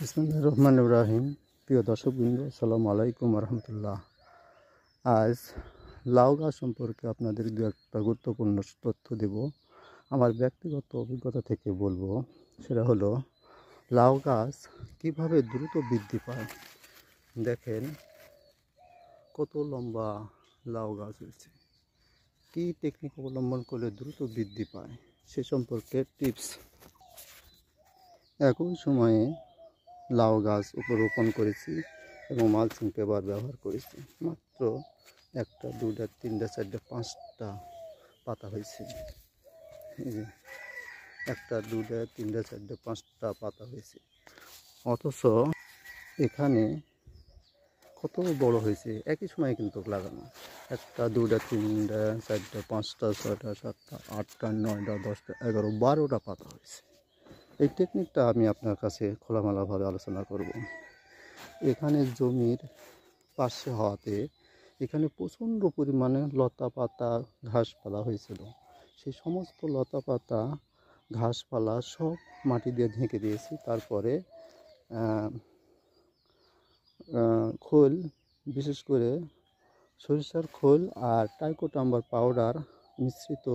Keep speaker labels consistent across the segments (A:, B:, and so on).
A: বিসমিল্লাহির রহমানির রহিম। প্রিয় দর্শকবৃন্দ, আসসালামু আলাইকুম রহমতুল্লাহ। আজ লাউ গাছ সম্পর্কে আপনাদের দু একটা গুরুত্বপূর্ণ তথ্য দেব। আমার ব্যক্তিগত অভিজ্ঞতা থেকে বলবো, সেটা হলো লাউ গাছ কীভাবে দ্রুত বৃদ্ধি পায়। দেখেন কত লম্বা লাউ গাছ হয়েছে, কী টেকনিক অবলম্বন করলে দ্রুত বৃদ্ধি পায় সে সম্পর্কে টিপস। একই সময়ে লাউ গাছ রোপণ করেছি এবং মালচিং পেপার ব্যবহার করেছি। মাত্র একটা, দুটা, তিনটা, চারটা, পাঁচটা পাতা হয়েছে। একটা, দুটা, তিনটা, চারটা, পাঁচটা পাতা হয়েছে, অথচ এখানে কত বড় হয়েছে একই সময়ে কিন্তু লাগানো। একটা, দুটা, তিনটা, চারটা, পাঁচটা, ছয়টা, সাতটা, আটটা, নয়টা, 10টা, 11, 12টা পাতা হয়েছে। এই টেকনিকটা আমি আপনার কাছে খোলামেলাভাবে আলোচনা করব। এখানে জমির পাশে হওয়াতে এখানে প্রচণ্ড পরিমাণে লতা পাতা ঘাসপালা হয়েছিল। সেই সমস্ত লতা পাতা ঘাসপালা সব মাটি দিয়ে ঢেকে দিয়েছি। তারপরে খোল, বিশেষ করে সরিষার খোল আর টাইকোটাম্বার পাউডার মিশ্রিত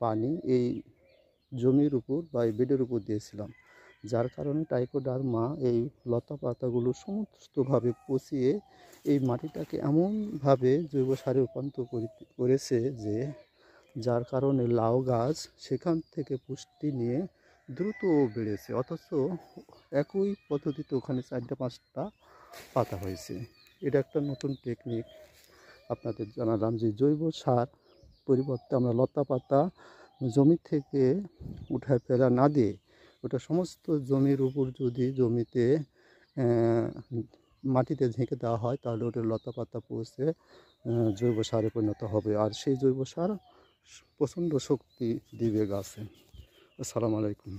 A: পানি এই জমির উপর বা এই বেডের উপর দিয়েছিলাম, যার কারণে টাইকোডার্মা এই লতা পাতাগুলো সমস্তভাবে পচিয়ে এই মাটিটাকে এমনভাবে জৈব সারে রূপান্তর করেছে যে যার কারণে লাউ গাছ সেখান থেকে পুষ্টি নিয়ে দ্রুত বেড়েছে। অথচ একই পদ্ধতিতে ওখানে 4টা 5টা পাতা হয়েছে। এটা একটা নতুন টেকনিক আপনাদের জানালাম, যে জৈব সার পরিবর্তে আমরা লতা পাতা জমি থেকে উঠায় ফেলা না দিয়ে ওটা সমস্ত জমির উপর যদি জমিতে মাটিতে ঝেঁকে দেওয়া হয়, তাহলে ওটা লতা পাতা পচে জৈব সারে পরিণত হবে, আর সেই জৈব সার প্রচণ্ড শক্তি দিবে গাছে। আসসালামু আলাইকুম।